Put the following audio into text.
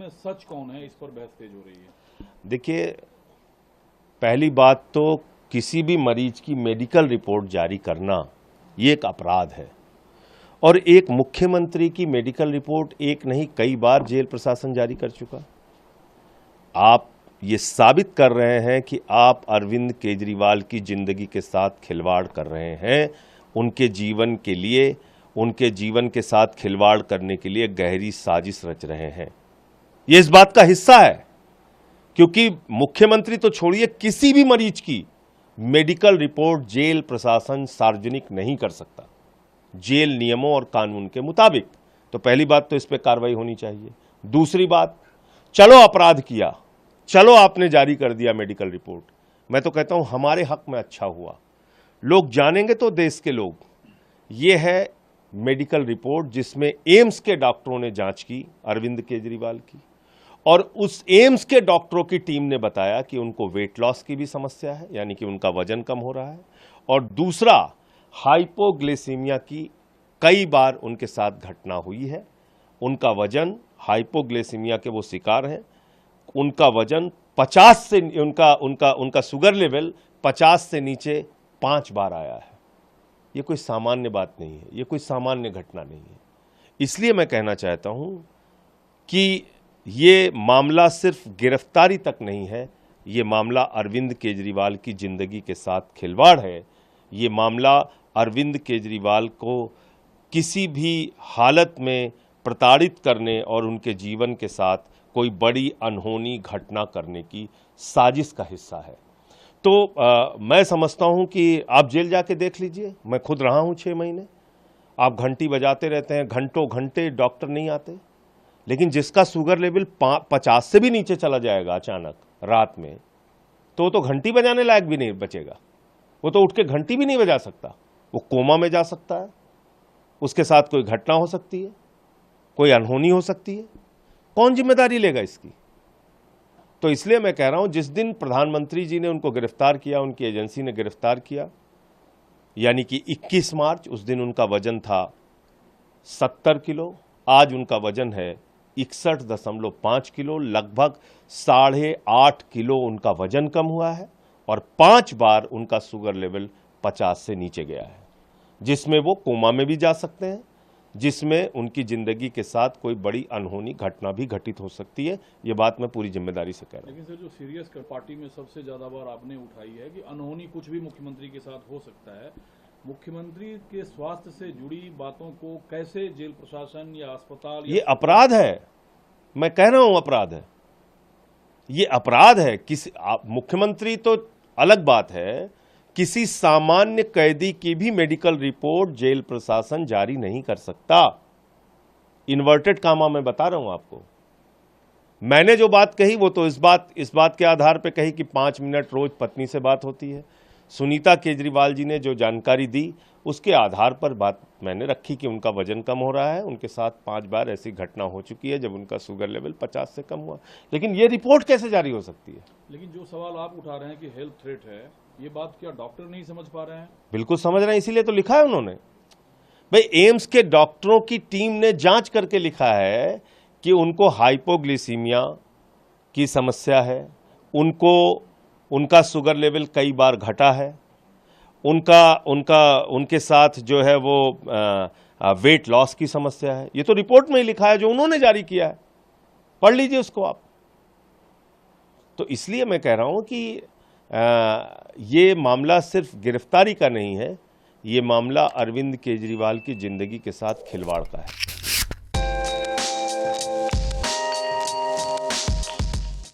में सच कौन है, इस पर बहस तेज हो रही है। देखिए, पहली बात तो किसी भी मरीज की मेडिकल रिपोर्ट जारी करना ये एक अपराध है, और एक मुख्यमंत्री की मेडिकल रिपोर्ट एक नहीं कई बार जेल प्रशासन जारी कर चुका। आप ये साबित कर रहे हैं कि आप अरविंद केजरीवाल की जिंदगी के साथ खिलवाड़ कर रहे हैं, उनके जीवन के लिए, उनके जीवन के साथ खिलवाड़ करने के लिए गहरी साजिश रच रहे हैं। ये इस बात का हिस्सा है, क्योंकि मुख्यमंत्री तो छोड़िए, किसी भी मरीज की मेडिकल रिपोर्ट जेल प्रशासन सार्वजनिक नहीं कर सकता जेल नियमों और कानून के मुताबिक। तो पहली बात तो इस पे कार्रवाई होनी चाहिए। दूसरी बात, चलो अपराध किया, चलो आपने जारी कर दिया मेडिकल रिपोर्ट, मैं तो कहता हूं हमारे हक में अच्छा हुआ। लोग जानेंगे तो देश के लोग, ये है मेडिकल रिपोर्ट जिसमें एम्स के डॉक्टरों ने जांच की अरविंद केजरीवाल की, और उस एम्स के डॉक्टरों की टीम ने बताया कि उनको वेट लॉस की भी समस्या है, यानी कि उनका वजन कम हो रहा है, और दूसरा हाइपोग्लिसीमिया की कई बार उनके साथ घटना हुई है। उनका वजन, हाइपोग्लिसीमिया के वो शिकार हैं, उनका वजन 50 से उनका शुगर लेवल 50 से नीचे 5 बार आया है। ये कोई सामान्य बात नहीं है, ये कोई सामान्य घटना नहीं है। इसलिए मैं कहना चाहता हूं कि ये मामला सिर्फ गिरफ्तारी तक नहीं है, ये मामला अरविंद केजरीवाल की जिंदगी के साथ खिलवाड़ है। ये मामला अरविंद केजरीवाल को किसी भी हालत में प्रताड़ित करने और उनके जीवन के साथ कोई बड़ी अनहोनी घटना करने की साजिश का हिस्सा है। तो मैं समझता हूं कि आप जेल जाके देख लीजिए, मैं खुद रहा हूं 6 महीने। आप घंटी बजाते रहते हैं, घंटों घंटे डॉक्टर नहीं आते, लेकिन जिसका शुगर लेवल 50 से भी नीचे चला जाएगा अचानक रात में, तो घंटी बजाने लायक भी नहीं बचेगा। वो तो उठ के घंटी भी नहीं बजा सकता, वो कोमा में जा सकता है, उसके साथ कोई घटना हो सकती है, कोई अनहोनी हो सकती है। कौन जिम्मेदारी लेगा इसकी? तो इसलिए मैं कह रहा हूं, जिस दिन प्रधानमंत्री जी ने उनको गिरफ्तार किया, उनकी एजेंसी ने गिरफ्तार किया, यानी कि 21 मार्च, उस दिन उनका वजन था 70 किलो, आज उनका वजन है 61.5 किलो, लगभग 8.5 किलो उनका वजन कम हुआ है, और 5 बार उनका शुगर लेवल 50 से नीचे गया है, जिसमें वो कोमा में भी जा सकते हैं, जिसमें उनकी जिंदगी के साथ कोई बड़ी अनहोनी घटना भी घटित हो सकती है। ये बात मैं पूरी जिम्मेदारी से कह रहा हूं। लेकिन सर, जो सीरियस पार्टी में सबसे ज्यादा बार आपने उठाई है कि अनहोनी कुछ भी मुख्यमंत्री के साथ हो सकता है, मुख्यमंत्री के स्वास्थ्य से जुड़ी बातों को कैसे जेल प्रशासन या अस्पताल, ये अपराध है, मैं कह रहा हूं अपराध है, ये अपराध है। किसी मुख्यमंत्री तो अलग बात है, किसी सामान्य कैदी की भी मेडिकल रिपोर्ट जेल प्रशासन जारी नहीं कर सकता। इन्वर्टेड कामा मैं बता रहा हूं आपको। मैंने जो बात कही वो तो इस बात के आधार पे कही कि 5 मिनट रोज पत्नी से बात होती है। सुनीता केजरीवाल जी ने जो जानकारी दी उसके आधार पर बात मैंने रखी कि उनका वजन कम हो रहा है, उनके साथ 5 बार ऐसी घटना हो चुकी है जब उनका शुगर लेवल 50 से कम हुआ। लेकिन ये रिपोर्ट कैसे जारी हो सकती है? लेकिन जो सवाल आप उठा रहे हैं कि हेल्थ थ्रेट है, ये बात क्या डॉक्टर नहीं समझ पा रहे हैं? बिल्कुल समझ रहे हैं, इसीलिए तो लिखा है उन्होंने। भाई, एम्स के डॉक्टरों की टीम ने जांच करके लिखा है कि उनको हाइपोग्लिसीमिया की समस्या है, उनका शुगर लेवल कई बार घटा है, उनके साथ जो है वो वेट लॉस की समस्या है। ये तो रिपोर्ट में ही लिखा है जो उन्होंने जारी किया है, पढ़ लीजिए उसको आप। तो इसलिए मैं कह रहा हूं कि ये मामला सिर्फ गिरफ्तारी का नहीं है, ये मामला अरविंद केजरीवाल की जिंदगी के साथ खिलवाड़ का है।